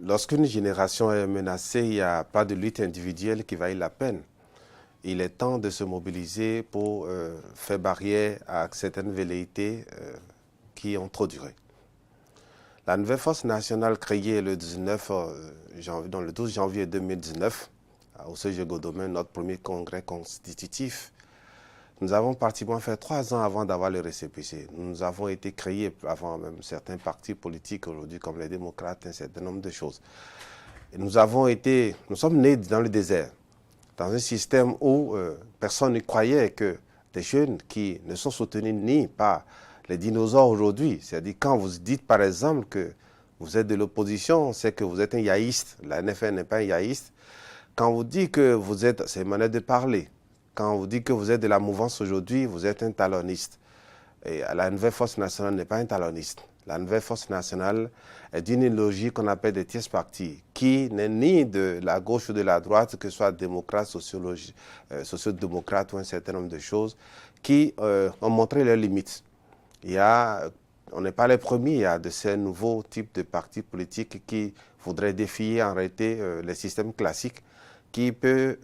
Lorsqu'une génération est menacée, il n'y a pas de lutte individuelle qui vaille la peine. Il est temps de se mobiliser pour faire barrière à certaines velléités qui ont trop duré. La nouvelle force nationale créée le 19 janvier, dans le 12 janvier 2019 au CG Godomain, notre premier congrès constitutif, nous avons pratiquement fait 3 ans avant d'avoir le récépissé. Nous avons été créés avant même certains partis politiques aujourd'hui comme les démocrates, un certain nombre de choses. Et nous sommes nés dans le désert, dans un système où personne ne croyait que des jeunes qui ne sont soutenus ni par les dinosaures aujourd'hui, c'est-à-dire quand vous dites par exemple que vous êtes de l'opposition, c'est que vous êtes un yaïste, la NFR n'est pas un yaïste. Quand vous dites que vous êtes, c'est une manière de parler, quand vous dites que vous êtes de la mouvance aujourd'hui, vous êtes un taloniste. Et la nouvelle force nationale n'est pas un taloniste. La nouvelle force nationale est d'une logique qu'on appelle des tierces partis, qui n'est ni de la gauche ou de la droite, que ce soit démocrate, sociodémocrate ou un certain nombre de choses, qui ont montré leurs limites. On n'est pas les premiers, il y a de ces nouveaux types de partis politiques qui voudraient défier en réalité les systèmes classiques, qui peuvent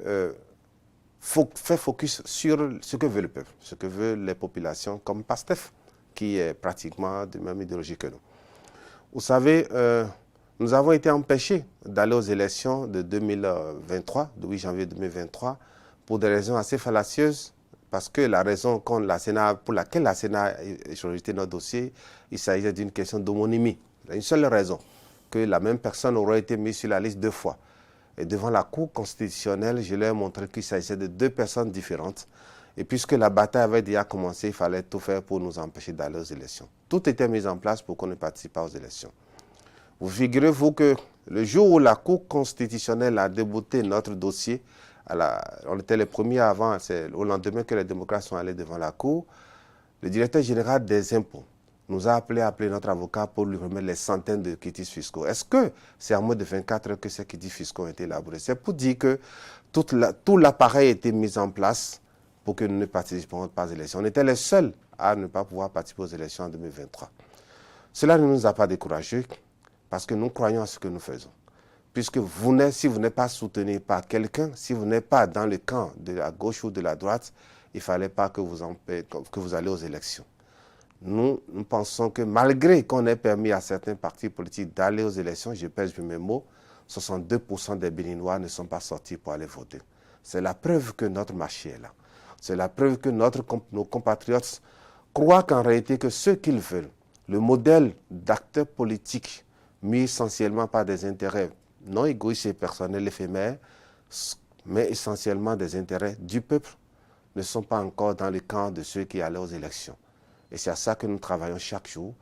faire focus sur ce que veut le peuple, ce que veulent les populations, comme PASTEF, qui est pratiquement de même idéologie que nous. Vous savez, nous avons été empêchés d'aller aux élections de 2023, de 8 janvier 2023, pour des raisons assez fallacieuses, parce que la raison pour laquelle la Sénat a rejeté notre dossier, il s'agissait d'une question d'homonymie. Une seule raison, que la même personne aurait été mise sur la liste 2 fois. Et devant la Cour constitutionnelle, je leur ai montré qu'il s'agissait de 2 personnes différentes. Et puisque la bataille avait déjà commencé, il fallait tout faire pour nous empêcher d'aller aux élections. Tout était mis en place pour qu'on ne participe pas aux élections. Vous figurez-vous que le jour où la Cour constitutionnelle a débouté notre dossier, on était les premiers avant, c'est au lendemain que les démocrates sont allés devant la Cour, le directeur général des impôts nous a appelé notre avocat pour lui remettre les centaines de quitus fiscaux. Est-ce que c'est en moins de 24 heures que ces quitus fiscaux ont été élaborés? C'est pour dire que tout l'appareil a été mis en place pour que nous ne participions pas aux élections. On était les seuls à ne pas pouvoir participer aux élections en 2023. Cela ne nous a pas découragés parce que nous croyons à ce que nous faisons. Puisque si vous n'êtes pas soutenu par quelqu'un, si vous n'êtes pas dans le camp de la gauche ou de la droite, il ne fallait pas que vous allez aux élections. Nous pensons que malgré qu'on ait permis à certains partis politiques d'aller aux élections, je pèse mes mots, 62% des Béninois ne sont pas sortis pour aller voter. C'est la preuve que notre marché est là. C'est la preuve que nos compatriotes croient qu'en réalité que ce qu'ils veulent, le modèle d'acteurs politiques mis essentiellement par des intérêts non égoïstes et personnels éphémères, mais essentiellement des intérêts du peuple, ne sont pas encore dans le camp de ceux qui allaient aux élections. Et c'est à ça que nous travaillons chaque jour,